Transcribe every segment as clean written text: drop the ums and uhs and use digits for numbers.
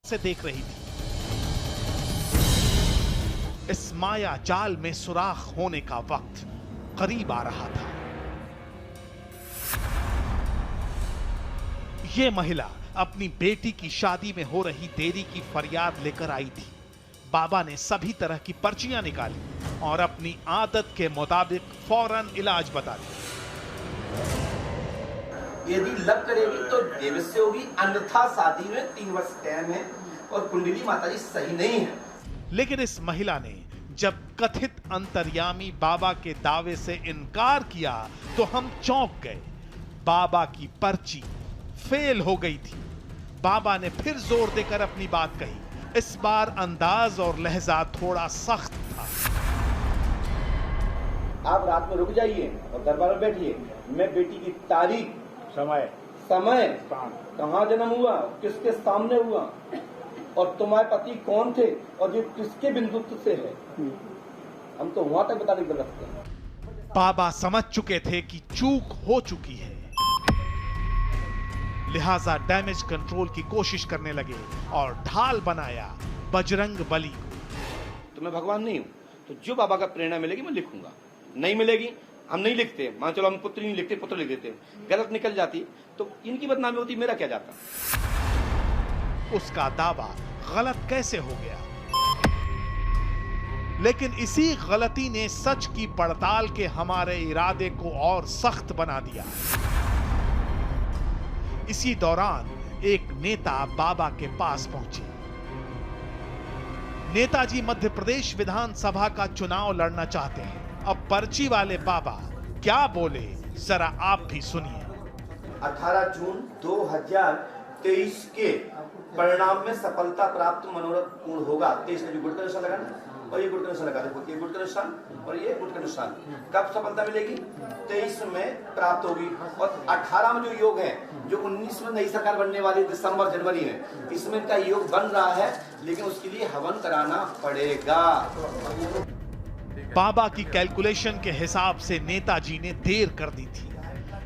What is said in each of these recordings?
से देख रही थी। इस माया जाल में सुराख होने का वक्त करीब आ रहा था। ये महिला अपनी बेटी की शादी में हो रही देरी की फरियाद लेकर आई थी। बाबा ने सभी तरह की पर्चियां निकाली और अपनी आदत के मुताबिक फौरन इलाज बता दिया। यदि लग करेगी तो देवस्य होगी, अन्यथा शादी में 3 वर्ष टाइम है और कुंडली माताजी सही नहीं है। लेकिन इस महिला ने जब कथित अंतर्यामी बाबा के दावे से इनकार किया तो हम चौंक गए। बाबा की पर्ची फेल हो गई थी। बाबा ने फिर जोर देकर अपनी बात कही। इस बार अंदाज और लहजा थोड़ा सख्त था। आप रात में रुक जाइए और दरबार में बैठिए। मैं बेटी की तारीख, समय कहाँ जन्म हुआ, किसके सामने हुआ और तुम्हारे पति कौन थे और ये किसके बिंदुत्व से है, हम तो वहां तक बताने के रखते हैं। बाबा समझ चुके थे कि चूक हो चुकी है, लिहाजा डैमेज कंट्रोल की कोशिश करने लगे और ढाल बनाया बजरंग बली को। तो मैं भगवान नहीं हूं, तो जो बाबा का प्रेरणा मिलेगी मैं लिखूंगा, नहीं मिलेगी हम नहीं लिखते। मान चलो हम पुत्र नहीं लिखते, पुत्र लिख देते, गलत निकल जाती तो इनकी बदनामी होती, मेरा क्या जाता। उसका दावा गलत कैसे हो गया, लेकिन इसी गलती ने सच की पड़ताल के हमारे इरादे को और सख्त बना दिया। इसी दौरान एक नेता बाबा के पास पहुंचे। नेताजी मध्य प्रदेश विधानसभा का चुनाव लड़ना चाहते हैं। अब पर्ची वाले बाबा क्या बोले जरा आप भी सुनिए। 18 जून 2023 के परिणाम में सफलता प्राप्त मनोरथ पूर्ण होगा। 23 में जो गुड़ का निशान लगा ना, और ये गुड़ का निशान लगा, देखो ये गुड़ का निशान और ये गुड़ का निशान, कब सफलता मिलेगी? 23 में प्राप्त होगी। और 18 में जो योग है, जो 19 में नई सरकार बनने वाली दिसंबर जनवरी में, इसमें इनका योग बन रहा है, लेकिन उसके लिए हवन कराना पड़ेगा। बाबा की कैलकुलेशन के हिसाब से नेताजी ने देर कर दी थी,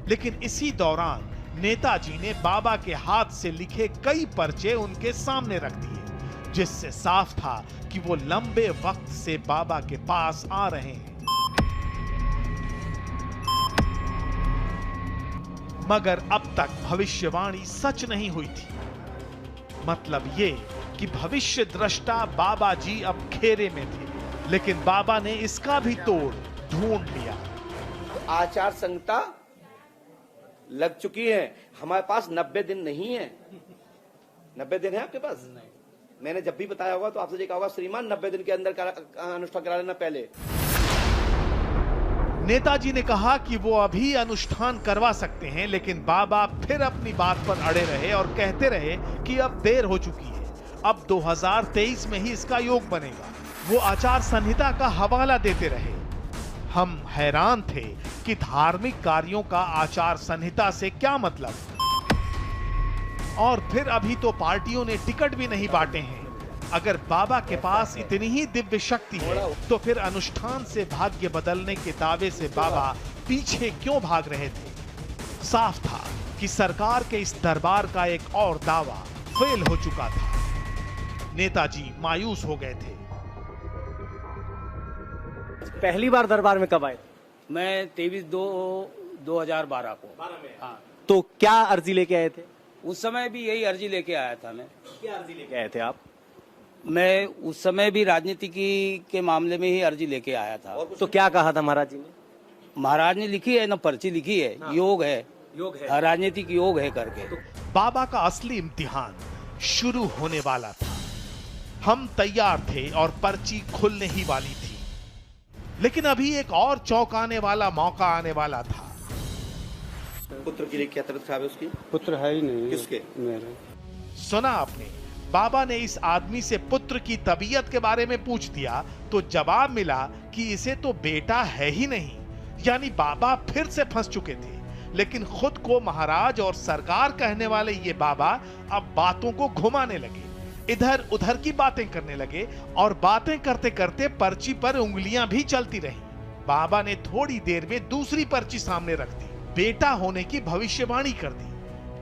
लेकिन इसी दौरान नेताजी ने बाबा के हाथ से लिखे कई पर्चे उनके सामने रख दिए, जिससे साफ था कि वो लंबे वक्त से बाबा के पास आ रहे हैं। मगर अब तक भविष्यवाणी सच नहीं हुई थी। मतलब ये कि भविष्य दृष्टा बाबा जी अब घेरे में थे, लेकिन बाबा ने इसका भी तोड़ ढूंढ लिया। आचार संहिता लग चुकी है, हमारे पास 90 दिन नहीं है। 90 दिन है आपके पास? नहीं। मैंने जब भी बताया होगा तो आपसे देखा होगा, श्रीमान 90 दिन के अंदर अनुष्ठान करा लेना पहले। नेताजी ने कहा कि वो अभी अनुष्ठान करवा सकते हैं, लेकिन बाबा फिर अपनी बात पर अड़े रहे और कहते रहे कि अब देर हो चुकी है, अब 2023 में ही इसका योग बनेगा। वो आचार संहिता का हवाला देते रहे। हम हैरान थे कि धार्मिक कार्यों का आचार संहिता से क्या मतलब, और फिर अभी तो पार्टियों ने टिकट भी नहीं बांटे हैं। अगर बाबा के पास इतनी ही दिव्य शक्ति है तो फिर अनुष्ठान से भाग्य बदलने के दावे से बाबा पीछे क्यों भाग रहे थे? साफ था कि सरकार के इस दरबार का एक और दावा फेल हो चुका था। नेताजी मायूस हो गए थे। पहली बार दरबार में कब आए? मैं 23/2/2012 को। हाँ, तो क्या अर्जी लेके आए थे? उस समय भी यही अर्जी लेके आया था मैं। क्या अर्जी लेके आए थे आप? मैं उस समय भी राजनीति के मामले में ही अर्जी लेके आया था। तो क्या कहा था महाराज जी ने? महाराज ने लिखी है ना, पर्ची लिखी है। हाँ। योग है राजनीतिक योग है करके। बाबा का असली इम्तिहान शुरू होने वाला था। हम तैयार थे और पर्ची खुलने ही वाली थी, लेकिन अभी एक और चौंकाने वाला मौका आने वाला था। पुत्र के लिए क्या तबीयत खराब है उसकी? पुत्र है ही नहीं। किसके? मेरे। सुना आपने, बाबा ने इस आदमी से पुत्र की तबीयत के बारे में पूछ दिया तो जवाब मिला कि इसे तो बेटा है ही नहीं। यानी बाबा फिर से फंस चुके थे, लेकिन खुद को महाराज और सरकार कहने वाले ये बाबा अब बातों को घुमाने लगे, इधर उधर की बातें करने लगे और बातें करते करते पर्ची पर उंगलियां भी चलती रहीं। बाबा ने थोड़ी देर में दूसरी पर्ची सामने रख दी, बेटा होने की भविष्यवाणी कर दी,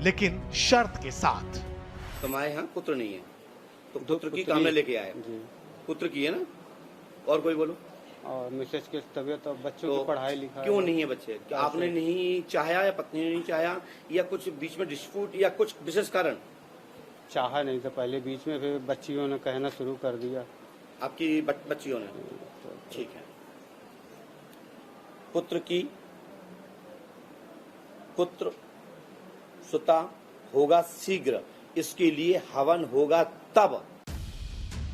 लेकिन शर्त के साथ। तुम्हारे यहाँ पुत्र नहीं है, तो पुत्र की कामना लेके आए जी। पुत्र की है ना, और कोई बोलो। और मिसेज की तबीयत और बच्चों तो की पढ़ाई लिखाई। क्यों नहीं है बच्चे? क्या आपने नहीं चाहा या पत्नी ने नहीं चाहा या कुछ बीच में डिस्प्यूट या कुछ विशेष कारण? चाहा नहीं था पहले, बीच में फिर बच्चियों ने कहना शुरू कर दिया। आपकी बच्चियों ने? ठीक है। पुत्र सुता होगा शीघ्र, इसके लिए हवन होगा तब।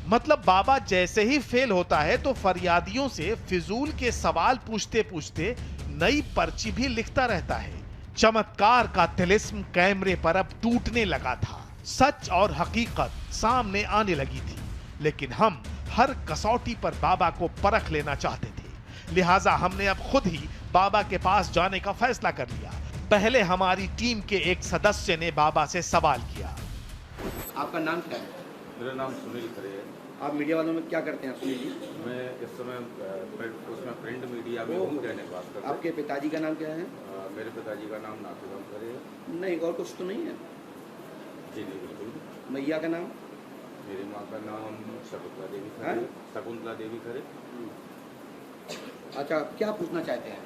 मतलब बाबा जैसे ही फेल होता है तो फरियादियों से फिजूल के सवाल पूछते पूछते नई पर्ची भी लिखता रहता है। चमत्कार का तिलिस्म कैमरे पर अब टूटने लगा था। सच और हकीकत सामने आने लगी थी, लेकिन हम हर कसौटी पर बाबा को परख लेना चाहते थे। लिहाजा हमने अब खुद ही बाबा के पास जाने का फैसला कर लिया। पहले हमारी टीम के एक सदस्य ने बाबा से सवाल किया। आपका नाम क्या है? मेरा नाम सुनील खरे है। आप मीडिया वालों में क्या करते हैं सुनील जी? मैं इस समय उसमें प्रिंट मीडिया में हूँ, दैनिक भास्कर में। आपके पिताजी का नाम क्या है? मेरे पिताजी का नाम नाथूराम खरे है। नहीं, और कुछ तो नहीं है? जी जी बिल्कुल। मैया का नाम? मेरी माँ का नाम शकुंतला देवी खरे। शकुंतला देवी खरे। अच्छा, क्या पूछना चाहते हैं?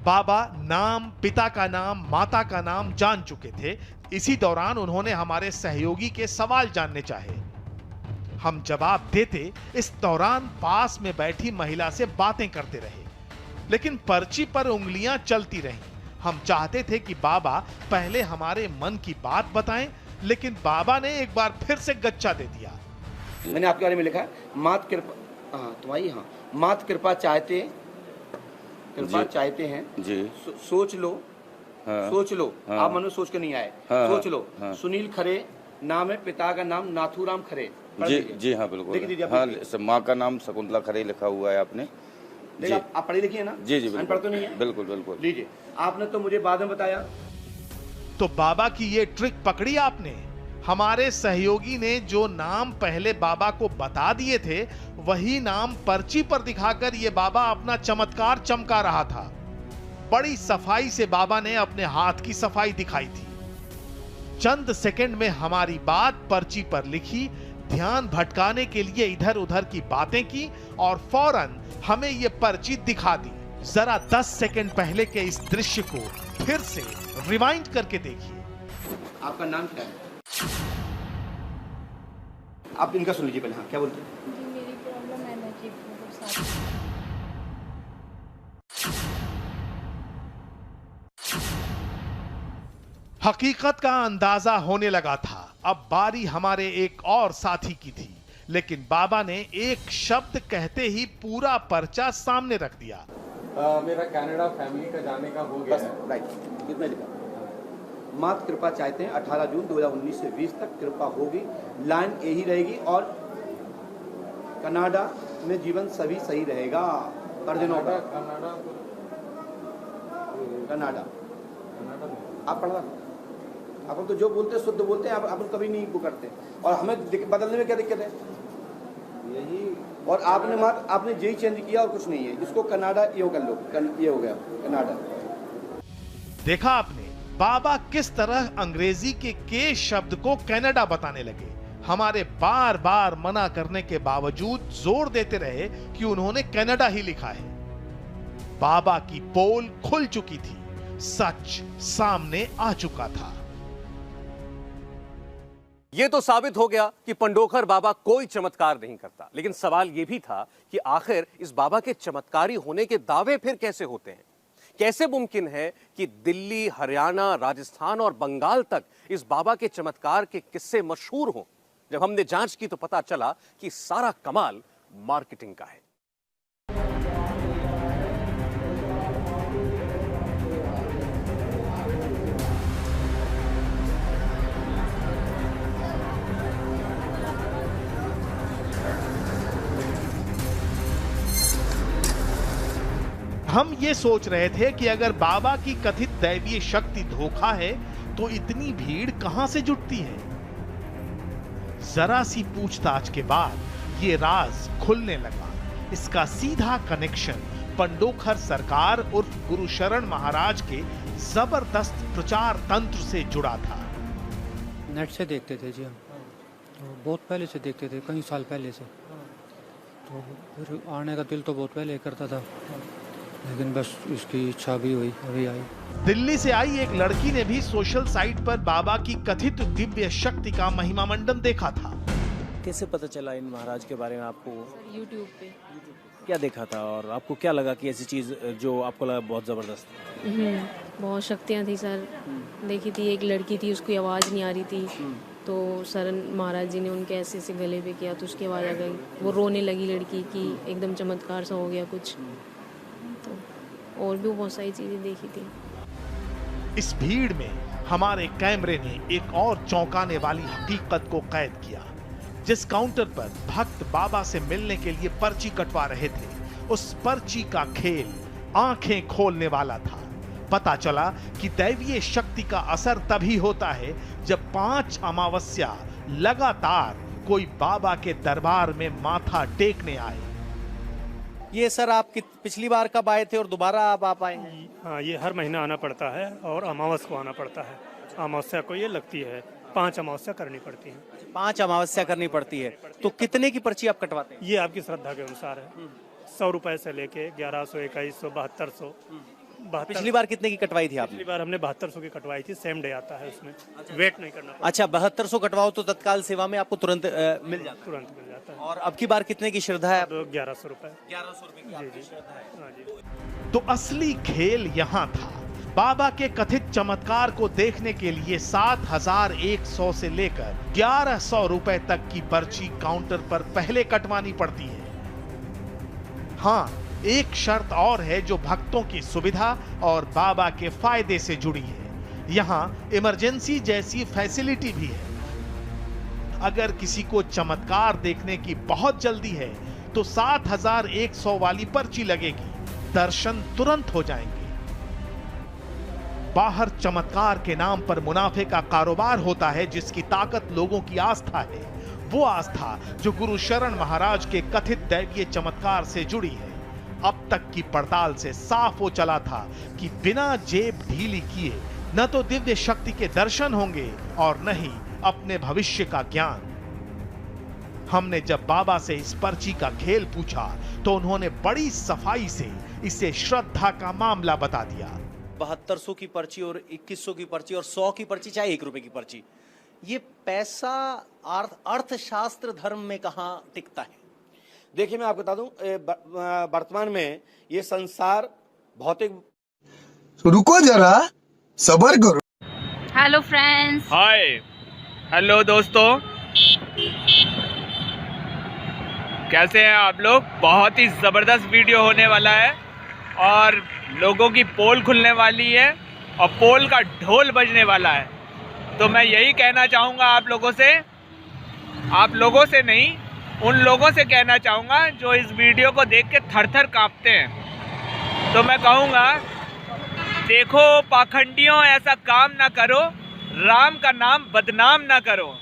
बाबा नाम, पिता का नाम, माता का नाम जान चुके थे। इसी दौरान उन्होंने हमारे सहयोगी के सवाल जानने चाहे। हम जवाब देते, इस दौरान पास में बैठी महिला से बातें करते रहे, लेकिन पर्ची पर उंगलियां चलती रहीं। हम चाहते थे कि बाबा पहले हमारे मन की बात बताएं, लेकिन बाबा ने एक बार फिर से गच्चा दे दिया। मैंने आपके बारे में लिखा है, मात कृपा, हाँ तुम्हारी, हाँ, मात कृपा चाहते हैं जी। सोच लो, हाँ, सोच लो, हाँ, आप मन में सोच के नहीं आए, हाँ, सोच लो। हाँ, सुनील खरे नाम है, पिता का नाम नाथूराम खरे। जी जी हाँ बिल्कुल। लिख दीजिए। हाँ, माँ का नाम शकुंतला खरे लिखा हुआ है आपने। जी। आप पढ़ी लिखी है ना? जी जी बिल्कुल। अनपढ़ तो नहीं है? बिल्कुल बिल्कुल। लीजिए, आपने तो मुझे बाद में बताया। तो बाबा की ये ट्रिक पकड़ी आपने। हमारे सहयोगी ने जो नाम पहले बाबा को बता दिए थे, वही नाम पर्ची पर दिखाकर ये बाबा अपना चमत्कार चमका रहा था। बड़ी सफाई से बाबा ने अपने हाथ की सफाई दिखाई थी। चंद सेकंड में हमारी बात पर्ची पर लिखी, ध्यान भटकाने के लिए इधर उधर की बातें की और फौरन हमें ये पर्ची दिखा दी। जरा 10 सेकंड पहले के इस दृश्य को फिर से रिवाइंड करके देखिए। आपका नाम क्या है? आप इनका सुन लीजिए पहले। हाँ, क्या बोलते हैं? जी, मेरी प्रॉब्लम है ना कि बहुत सारी। हकीकत का अंदाजा होने लगा था। अब बारी हमारे एक और साथी की थी, लेकिन बाबा ने एक शब्द कहते ही पूरा पर्चा सामने रख दिया। मेरा कनाडा फैमिली का जाने का हो गया है। राइट, कितना लिखा? मात कृपा चाहते हैं, 18 जून 2019 से 20 तक कृपा होगी। लाइन यही रहेगी और कनाडा में जीवन सभी सही रहेगा। अर्जुनों का कनाडा आप पढ़ा, आप तो जो बोलते हैं शुद्ध बोलते हैं, आप कभी नहीं वो करते, और हमें बदलने में क्या दिक्कत है? यही। और आपने जेई चेंज किया और कुछ नहीं है। इसको कनाडा ये कर लो, ये हो गया कनाडा। देखा आपने बाबा किस तरह अंग्रेजी के शब्द को कनाडा बताने लगे। हमारे बार बार मना करने के बावजूद जोर देते रहे कि उन्होंने कनाडा ही लिखा है। बाबा की पोल खुल चुकी थी, सच सामने आ चुका था। यह तो साबित हो गया कि पंडोखर बाबा कोई चमत्कार नहीं करता, लेकिन सवाल यह भी था कि आखिर इस बाबा के चमत्कारी होने के दावे फिर कैसे होते हैं? कैसे मुमकिन है कि दिल्ली, हरियाणा, राजस्थान और बंगाल तक इस बाबा के चमत्कार के किस्से मशहूर हों? जब हमने जांच की तो पता चला कि सारा कमाल मार्केटिंग का है। हम ये सोच रहे थे कि अगर बाबा की कथित दैवीय शक्ति धोखा है, तो इतनी भीड़ कहां से जुटती है। जरा सी पूछताछ के बाद ये राज खुलने लगा। इसका सीधा कनेक्शन पंडोखर सरकार उर्फ गुरुशरण महाराज के जबरदस्त प्रचार तंत्र से जुड़ा था। नेट से देखते थे जी हम। तो बहुत पहले से देखते थे, कई साल पहले से। तो फिर आने का दिल तो बहुत पहले करता था, लेकिन बस इसकी इच्छा भी हुई, अभी आई। दिल्ली से आई एक लड़की ने भी सोशल साइट पर बाबा की कथित दिव्य शक्ति का महिमा मंडन देखा था। कैसे पता चला इन महाराज के बारे में आपको? यूट्यूब पे। क्या देखा था और आपको क्या लगा कि ऐसी चीज जो आपको लगा बहुत जबरदस्त? बहुत शक्तियाँ थी सर। देखी थी, एक लड़की थी, उसकी आवाज़ नहीं आ रही थी, तो सर महाराज जी ने उनके ऐसे ऐसे गले पे किया तो उसकी आवाज़ आ गई। वो रोने लगी लड़की की, एकदम चमत्कार सा हो गया कुछ। तो और भी बहुत सारी चीज़ें देखी थी। इस भीड़ में हमारे कैमरे ने एक और चौंकाने वाली हकीकत को कैद किया। जिस काउंटर पर भक्त बाबा से मिलने के लिए पर्ची कटवा रहे थे, उस पर्ची का खेल आंखें खोलने वाला था। पता चला कि दैवीय शक्ति का असर तभी होता है जब 5 अमावस्या लगातार कोई बाबा के दरबार में माथा टेकने आए। ये सर आप पिछली बार कब आए थे और दोबारा आप आए हैं? हाँ, ये हर महीना आना पड़ता है और अमावस को आना पड़ता है। अमावस्या को ये लगती है, 5 अमावस्या करनी पड़ती है। 5 अमावस्या करनी पड़ती है। तो कितने की पर्ची आप कटवाते हैं? ये आपकी श्रद्धा के अनुसार है। 100 रुपए से लेके 1100, 2100, 7200। पिछली बार कितने की कटवाई थी आपने? पिछली बार हमने 7200 की कटवाई थी। सेम डे आता है उसमें, वेट नहीं करना पड़ता। अच्छा, 7200 कटवाओ तो तत्काल सेवा में आपको तुरंत मिल जाता है? तुरंत मिल जाता है। और अब की बार कितने की श्रद्धा है? 1100 रुपए। 1100 रुपए की आपकी श्रद्धा है। हाँ जी। तो असली खेल यहां था। बाबा के कथित चमत्कार को देखने के लिए 7100 से लेकर 1100 रुपए तक की पर्ची काउंटर पर पहले कटवानी पड़ती है। हाँ, एक शर्त और है जो भक्तों की सुविधा और बाबा के फायदे से जुड़ी है। यहाँ इमरजेंसी जैसी फैसिलिटी भी है। अगर किसी को चमत्कार देखने की बहुत जल्दी है तो 7100 वाली पर्ची लगेगी, दर्शन तुरंत हो जाएंगे। बाहर चमत्कार के नाम पर मुनाफे का कारोबार होता है, जिसकी ताकत लोगों की आस्था है। वो आस्था जो गुरु शरण महाराज के कथित दैवीय चमत्कार से जुड़ी है। अब तक की पड़ताल से साफ हो चला था कि बिना जेब ढीली किए न तो दिव्य शक्ति के दर्शन होंगे और न ही अपने भविष्य का ज्ञान। हमने जब बाबा से इस पर्ची का खेल पूछा तो उन्होंने बड़ी सफाई से इसे श्रद्धा का मामला बता दिया। 7200 की पर्ची और 2100 की पर्ची और 100 की पर्ची, चाहे 1 रुपए की पर्ची, ये पैसा अर्थशास्त्र धर्म में कहाँ टिकता है? देखिए, मैं आपको बता दूं, वर्तमान में ये संसार भौतिक। रुको जरा, सब्र करो। Hello friends. हाय, हेलो दोस्तों, कैसे हैं आप लोग? बहुत ही ज़बरदस्त वीडियो होने वाला है और लोगों की पोल खुलने वाली है और पोल का ढोल बजने वाला है। तो मैं यही कहना चाहूँगा आप लोगों से नहीं, उन लोगों से कहना चाहूँगा जो इस वीडियो को देख के थर-थर काँपते हैं। तो मैं कहूँगा, देखो पाखंडियों, ऐसा काम ना करो, राम का नाम बदनाम ना करो।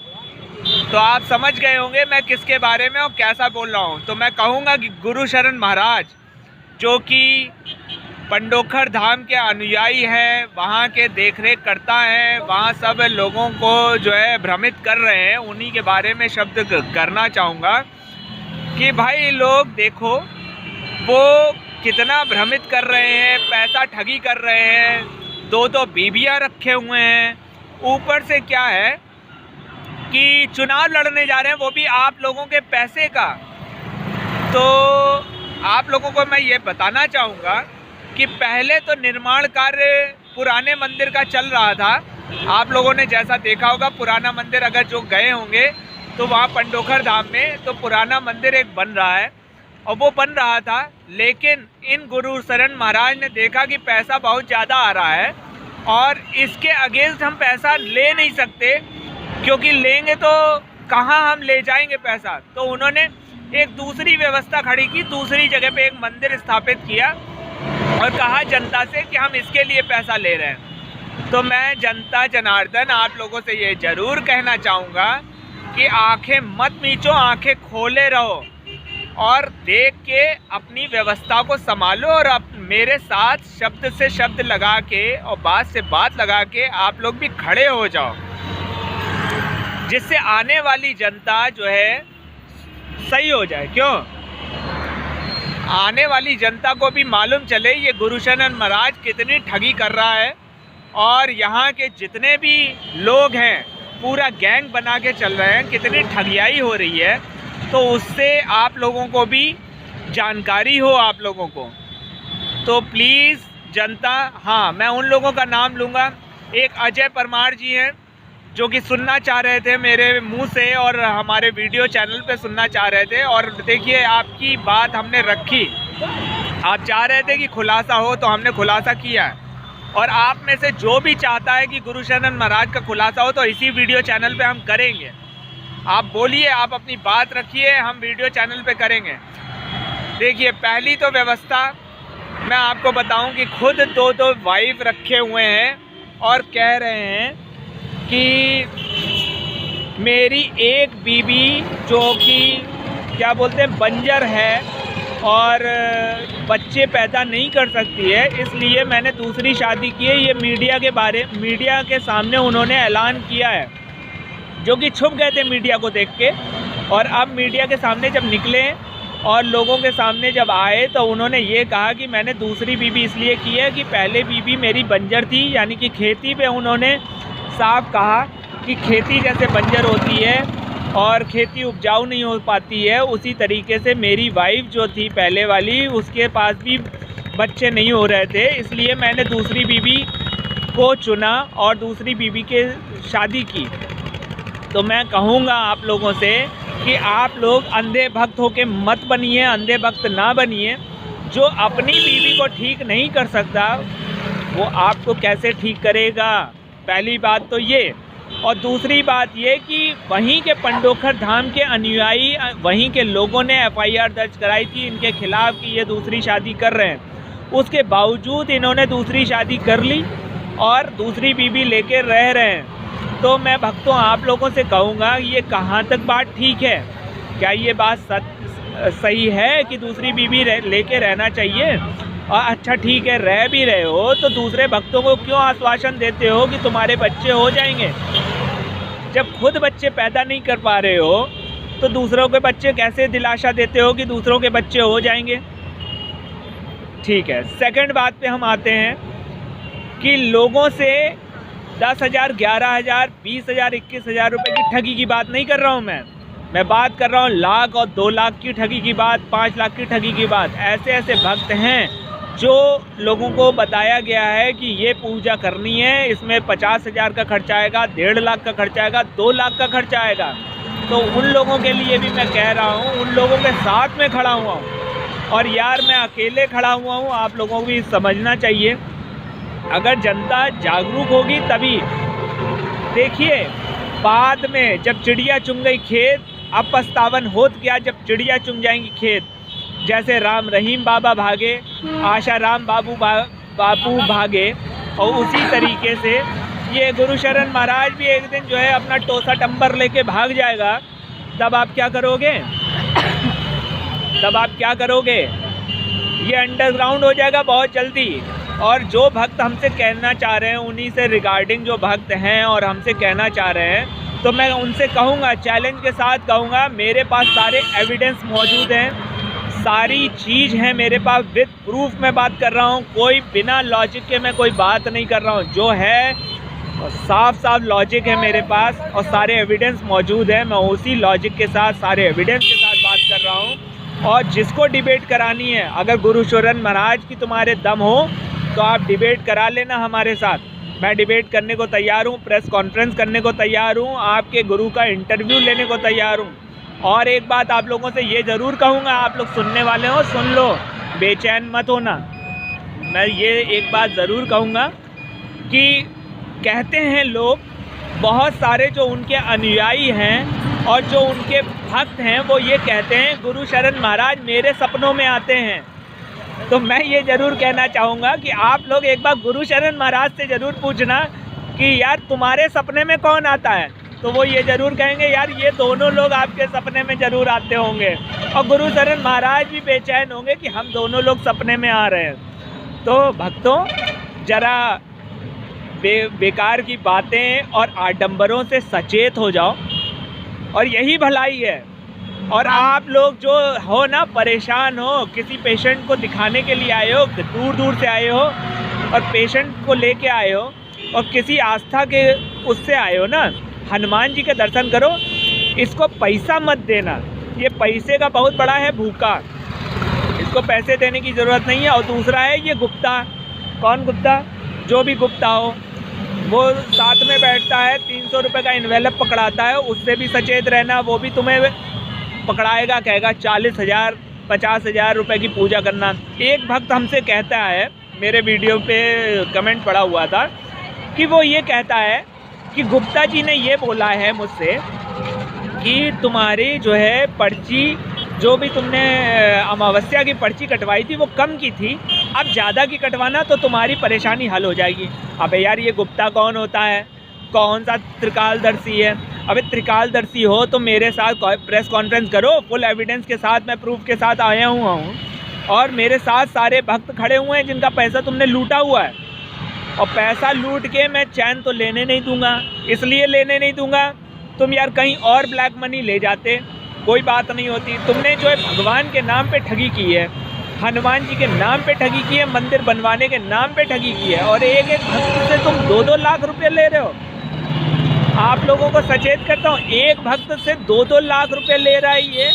तो आप समझ गए होंगे मैं किसके बारे में और कैसा बोल रहा हूँ। तो मैं कहूँगा कि गुरु शरण महाराज, जो कि पंडोखर धाम के अनुयायी हैं, वहाँ के देखरेख करता है, वहाँ सब लोगों को जो है भ्रमित कर रहे हैं, उन्हीं के बारे में शब्द करना चाहूँगा कि भाई लोग देखो, वो कितना भ्रमित कर रहे हैं, पैसा ठगी कर रहे हैं, 2-2 बीबियाँ रखे हुए हैं। ऊपर से क्या है कि चुनाव लड़ने जा रहे हैं, वो भी आप लोगों के पैसे का। तो आप लोगों को मैं ये बताना चाहूँगा कि पहले तो निर्माण कार्य पुराने मंदिर का चल रहा था। आप लोगों ने जैसा देखा होगा, पुराना मंदिर अगर जो गए होंगे तो वहाँ पंडोखर धाम में तो पुराना मंदिर एक बन रहा है और वो बन रहा था। लेकिन इन गुरु शरण महाराज ने देखा कि पैसा बहुत ज़्यादा आ रहा है और इसके अगेंस्ट हम पैसा ले नहीं सकते, क्योंकि लेंगे तो कहाँ हम ले जाएंगे पैसा। तो उन्होंने एक दूसरी व्यवस्था खड़ी की, दूसरी जगह पे एक मंदिर स्थापित किया और कहा जनता से कि हम इसके लिए पैसा ले रहे हैं। तो मैं जनता जनार्दन आप लोगों से ये ज़रूर कहना चाहूँगा कि आंखें मत मीचो, आंखें खोले रहो और देख के अपनी व्यवस्था को संभालो और मेरे साथ शब्द से शब्द लगा के और बात से बात लगा के आप लोग भी खड़े हो जाओ। जिससे आने वाली जनता जो है सही हो जाए। क्यों? आने वाली जनता को भी मालूम चले ये गुरुशरण महाराज कितनी ठगी कर रहा है, और यहाँ के जितने भी लोग हैं पूरा गैंग बना के चल रहे हैं, कितनी ठगियाई हो रही है। तो उससे आप लोगों को भी जानकारी हो, आप लोगों को। तो प्लीज़ जनता, हाँ मैं उन लोगों का नाम लूँगा। एक अजय परमार जी हैं जो कि सुनना चाह रहे थे मेरे मुंह से और हमारे वीडियो चैनल पे सुनना चाह रहे थे, और देखिए आपकी बात हमने रखी। आप चाह रहे थे कि खुलासा हो तो हमने खुलासा किया है, और आप में से जो भी चाहता है कि गुरुशरण महाराज का खुलासा हो तो इसी वीडियो चैनल पे हम करेंगे। आप बोलिए, आप अपनी बात रखिए, हम वीडियो चैनल पे करेंगे। देखिए पहली तो व्यवस्था मैं आपको बताऊं कि खुद दो वाइफ रखे हुए हैं और कह रहे हैं कि मेरी एक बीबी जो कि क्या बोलते हैं बंजर है और बच्चे पैदा नहीं कर सकती है, इसलिए मैंने दूसरी शादी की है। ये मीडिया के सामने उन्होंने ऐलान किया है, जो कि छुप गए थे मीडिया को देख के, और अब मीडिया के सामने जब निकले और लोगों के सामने जब आए तो उन्होंने ये कहा कि मैंने दूसरी बीबी इसलिए की है कि पहले बीबी मेरी बंजर थी, यानी कि खेती पे उन्होंने साफ कहा कि खेती जैसे बंजर होती है और खेती उपजाऊ नहीं हो पाती है, उसी तरीके से मेरी वाइफ जो थी पहले वाली, उसके पास भी बच्चे नहीं हो रहे थे, इसलिए मैंने दूसरी बीबी को चुना और दूसरी बीबी के शादी की। तो मैं कहूँगा आप लोगों से कि आप लोग अंधे भक्त होके मत बनिए, अंधे भक्त ना बनिए। जो अपनी बीवी को ठीक नहीं कर सकता वो आपको कैसे ठीक करेगा, पहली बात तो ये। और दूसरी बात ये कि वहीं के पंडोखर धाम के अनुयायी, वहीं के लोगों ने FIR दर्ज कराई थी इनके खिलाफ़ कि ये दूसरी शादी कर रहे हैं, उसके बावजूद इन्होंने दूसरी शादी कर ली और दूसरी बीवी लेके रह रहे हैं। तो मैं भक्तों आप लोगों से कहूँगा ये कहाँ तक बात ठीक है? क्या ये बात सही है कि दूसरी बीवी लेके रहना चाहिए? और अच्छा ठीक है, रह भी रहे हो तो दूसरे भक्तों को क्यों आश्वासन देते हो कि तुम्हारे बच्चे हो जाएंगे? जब खुद बच्चे पैदा नहीं कर पा रहे हो तो दूसरों के बच्चे कैसे दिलासा देते हो कि दूसरों के बच्चे हो जाएंगे? ठीक है, सेकंड बात पे हम आते हैं कि लोगों से 10,000, 11,000, 20,000, 21,000 रुपये की ठगी की बात नहीं कर रहा हूँ मैं बात कर रहा हूँ लाख और 2 लाख की ठगी की बात, 5 लाख की ठगी की बात। ऐसे ऐसे भक्त हैं जो लोगों को बताया गया है कि ये पूजा करनी है, इसमें 50,000 का खर्चा आएगा, 1.5 लाख का खर्चा आएगा, 2 लाख का खर्चा आएगा। तो उन लोगों के लिए भी मैं कह रहा हूँ, उन लोगों के साथ में खड़ा हुआ हूँ। और यार मैं अकेले खड़ा हुआ हूँ, आप लोगों को भी समझना चाहिए। अगर जनता जागरूक होगी तभी। देखिए बाद में जब चिड़िया चुन गई खेत, अब पछतावन होत क्या जब चिड़िया चुन जाएंगी खेत। जैसे राम रहीम बाबा भागे, आशा राम बाबू भागे, और उसी तरीके से ये गुरुशरण महाराज भी एक दिन जो है अपना टोसा टंबर लेके भाग जाएगा। तब आप क्या करोगे? तब आप क्या करोगे? ये अंडरग्राउंड हो जाएगा बहुत जल्दी। और जो भक्त हमसे कहना चाह रहे हैं, उन्हीं से रिगार्डिंग जो भक्त हैं और हमसे कहना चाह रहे हैं, तो मैं उनसे कहूँगा, चैलेंज के साथ कहूँगा, मेरे पास सारे एविडेंस मौजूद हैं, सारी चीज़ है मेरे पास, विद प्रूफ मैं बात कर रहा हूँ, कोई बिना लॉजिक के मैं कोई बात नहीं कर रहा हूँ। जो है साफ साफ लॉजिक है मेरे पास और सारे एविडेंस मौजूद है। मैं उसी लॉजिक के साथ, सारे एविडेंस के साथ बात कर रहा हूँ। और जिसको डिबेट करानी है, अगर गुरुशरण महाराज की तुम्हारे दम हो तो आप डिबेट करा लेना हमारे साथ। मैं डिबेट करने को तैयार हूँ, प्रेस कॉन्फ्रेंस करने को तैयार हूँ, आपके गुरु का इंटरव्यू लेने को तैयार हूँ। और एक बात आप लोगों से ये ज़रूर कहूँगा, आप लोग सुनने वाले हो, सुन लो, बेचैन मत होना। मैं ये एक बात ज़रूर कहूँगा कि कहते हैं लोग, बहुत सारे जो उनके अनुयायी हैं और जो उनके भक्त हैं, वो ये कहते हैं गुरुशरण महाराज मेरे सपनों में आते हैं। तो मैं ये ज़रूर कहना चाहूँगा कि आप लोग एक बार गुरुशरण महाराज से ज़रूर पूछना कि यार तुम्हारे सपने में कौन आता है। तो वो ये ज़रूर कहेंगे यार ये दोनों लोग आपके सपने में ज़रूर आते होंगे। और गुरुशरण महाराज भी बेचैन होंगे कि हम दोनों लोग सपने में आ रहे हैं। तो भक्तों ज़रा बेकार की बातें और आडंबरों से सचेत हो जाओ। और यही भलाई है। और आप लोग जो हो ना, परेशान हो, किसी पेशेंट को दिखाने के लिए आए हो, दूर दूर से आए हो और पेशेंट को लेके आए हो और किसी आस्था के उससे आए हो ना, हनुमान जी के दर्शन करो। इसको पैसा मत देना, ये पैसे का बहुत बड़ा है भूखा, इसको पैसे देने की ज़रूरत नहीं है। और दूसरा है ये गुप्ता, कौन गुप्ता? जो भी गुप्ता हो, वो साथ में बैठता है, 300 रुपये का इन्वेलप पकड़ाता है, उससे भी सचेत रहना। वो भी तुम्हें पकड़ाएगा, कहेगा 40,000 50,000 रुपये की पूजा करना। एक भक्त हमसे कहता है, मेरे वीडियो पे कमेंट पड़ा हुआ था, कि वो ये कहता है कि गुप्ता जी ने ये बोला है मुझसे कि तुम्हारी जो है पर्ची, जो भी तुमने अमावस्या की पर्ची कटवाई थी वो कम की थी, अब ज़्यादा की कटवाना तो तुम्हारी परेशानी हल हो जाएगी। अबे यार, ये गुप्ता कौन होता है? कौन सा त्रिकालदर्शी है? अबे त्रिकालदर्शी हो तो मेरे साथ प्रेस कॉन्फ्रेंस करो, फुल एविडेंस के साथ, मैं प्रूफ के साथ आया हुआ हूँ। और मेरे साथ सारे भक्त खड़े हुए हैं जिनका पैसा तुमने लूटा हुआ है। और पैसा लूट के मैं चैन तो लेने नहीं दूंगा। इसलिए लेने नहीं दूंगा, तुम यार कहीं और ब्लैक मनी ले जाते, कोई बात नहीं होती। तुमने जो है भगवान के नाम पे ठगी की है, हनुमान जी के नाम पे ठगी की है, मंदिर बनवाने के नाम पे ठगी की है। और एक एक भक्त से तुम 2-2 लाख रुपए ले रहे हो। आप लोगों को सचेत करता हूँ, एक भक्त से 2-2 लाख रुपए ले रहा है ये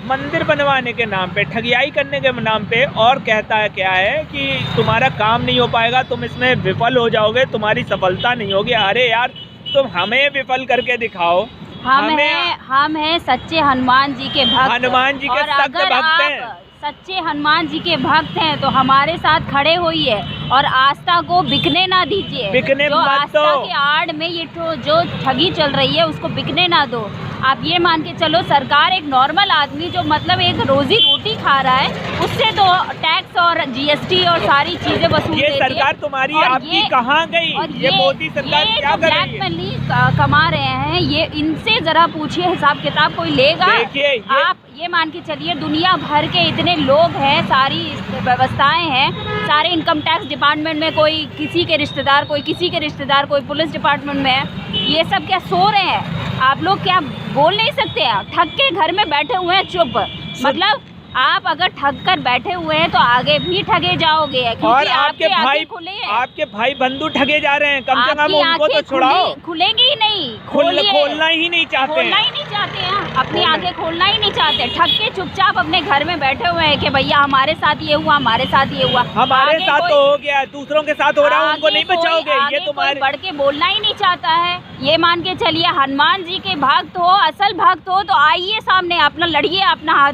मंदिर बनवाने के नाम पे, ठगियाई करने के नाम पे। और कहता है क्या है कि तुम्हारा काम नहीं हो पाएगा, तुम इसमें विफल हो जाओगे, तुम्हारी सफलता नहीं होगी। अरे यार, तुम हमें विफल करके दिखाओ। हम हैं सच्चे हनुमान जी के भक्त। हनुमान जी के सख्त भक्त हैं। सच्चे हनुमान जी के भक्त हैं तो हमारे साथ खड़े होइए और आस्था को बिकने ना दीजिए। बिकने जो मत आस्था दो। के आड़ में ये जो ठगी चल रही है उसको बिकने ना दो। आप ये मान के चलो, सरकार एक नॉर्मल आदमी जो मतलब एक रोजी रोटी खा रहा है, उससे तो टैक्स और जीएसटी और सारी चीजें वसूल ये देती है। सरकार तुम्हारी आपकी कहाँ गई? ये मोदी सरकार क्या कर रही है? ब्लैक मनी कमा रहे हैं, ये इनसे जरा पूछिए, हिसाब किताब कोई लेगा? देखिए, आप ये मान के चलिए, दुनिया भर के इतने लोग हैं, सारी व्यवस्थाएं हैं, सारे इनकम टैक्स डिपार्टमेंट में, कोई किसी के रिश्तेदार, कोई किसी के रिश्तेदार, कोई पुलिस डिपार्टमेंट में है, ये सब क्या सो रहे हैं? आप लोग क्या बोल नहीं सकते? ठग के घर में बैठे हुए हैं चुप। मतलब आप अगर ठग कर बैठे हुए हैं तो आगे भी ठगे जाओगे, और आपके भाई बंधु ठगे जा रहे हैं। कम से कम उनको तो छुड़ाओ। खुलेंगी ही नहीं, खोलना ही नहीं चाहते, खोलना ही नहीं चाहते हैं, अपनी आंखें खोलना ही नहीं चाहते। ठग के चुपचाप अपने घर में बैठे हुए हैं कि भैया हमारे साथ ये हुआ, हमारे साथ ये हुआ। हमारे साथ तो हो गया, दूसरों के साथ हो रहा है, उनको नहीं बचाओगे। ये तुम्हारे बढ़ के बोलना ही नहीं चाहता है। ये मान के चलिए, हनुमान जी के भक्त हो, असल भक्त हो तो आइए सामने, अपना लड़िए, अपना हाथ।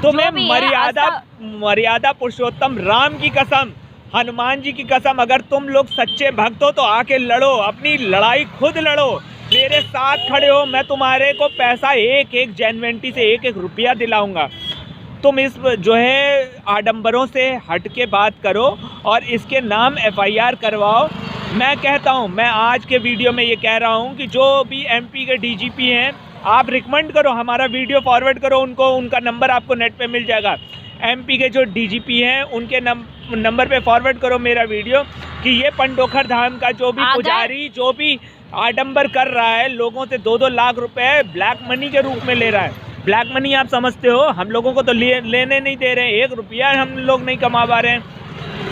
तुम्हें मर्यादा पुरुषोत्तम राम की कसम, हनुमान जी की कसम, अगर तुम लोग सच्चे भक्त हो तो आके लड़ो, अपनी लड़ाई खुद लड़ो, मेरे साथ खड़े हो। मैं तुम्हारे को पैसा एक जेन्युइनिटी से एक रुपया दिलाऊंगा। तुम इस जो है आडंबरों से हट के बात करो और इसके नाम FIR करवाओ। मैं कहता हूँ, मैं आज के वीडियो में ये कह रहा हूँ कि जो भी MP के DGP हैं, आप रिकमेंड करो, हमारा वीडियो फॉरवर्ड करो उनको, उनका नंबर आपको नेट पे मिल जाएगा। MP के जो DGP हैं उनके नंबर पे फॉरवर्ड करो मेरा वीडियो, कि ये पंडोखर धाम का जो भी पुजारी जो भी आडंबर कर रहा है, लोगों से 2-2 लाख रुपए ब्लैक मनी के रूप में ले रहा है। ब्लैक मनी आप समझते हो, हम लोगों को तो लेने नहीं दे रहे हैं, 1 रुपया हम लोग नहीं कमा पा रहे हैं,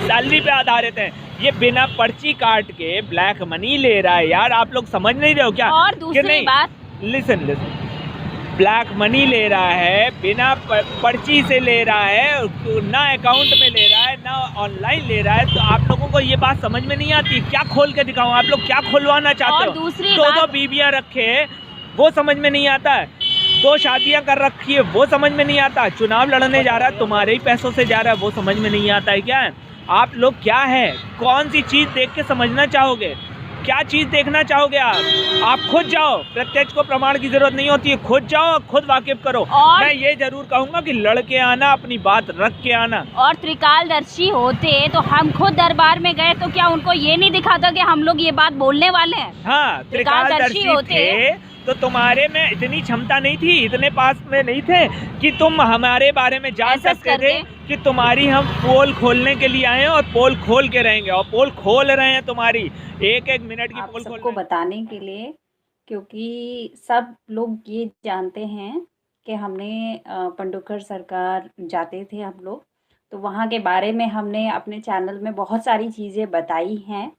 सैलरी पे आधारित हैं। ये बिना पर्ची काट के ब्लैक मनी ले रहा है। यार आप लोग समझ नहीं रहे हो क्या? और दूसरी बात, लिसन, ब्लैक मनी ले रहा है, बिना पर्ची से ले रहा है, ना अकाउंट में ले रहा है, ना ऑनलाइन ले रहा है। तो आप लोगों को ये बात समझ में नहीं आती। क्या खोल के दिखाऊं? आप लोग क्या खुलवाना चाहते हो? दो बीबियां रखे, वो समझ में नहीं आता है। 2 शादियां कर रखी है, वो समझ में नहीं आता। चुनाव लड़ने जा रहा है, तुम्हारे ही पैसों से जा रहा है, वो समझ में नहीं आता है। क्या आप लोग क्या है, कौन सी चीज़ देख के समझना चाहोगे? क्या चीज़ देखना चाहोगे? आप खुद जाओ, प्रत्यक्ष को प्रमाण की जरूरत नहीं होती है, खुद जाओ, खुद वाकिफ करो। मैं ये जरूर कहूँगा कि लड़के आना, अपनी बात रख के आना। और त्रिकालदर्शी होते तो हम खुद दरबार में गए तो क्या उनको ये नहीं दिखाता कि हम लोग ये बात बोलने वाले हैं? हाँ, त्रिकालदर्शी थे तो तुम्हारे में इतनी क्षमता नहीं थी, इतने पास में नहीं थे कि तुम हमारे बारे में जान सकते थे कि तुम्हारी हम पोल खोलने के लिए आए हैं और पोल खोल के रहेंगे, और पोल खोल रहे हैं तुम्हारी, एक मिनट की पोल खोल। सबको बताने के लिए क्योंकि सब लोग ये जानते हैं कि हमने पंडोखर सरकार जाते थे हम लोग, तो वहाँ के बारे में हमने अपने चैनल में बहुत सारी चीज़ें बताई हैं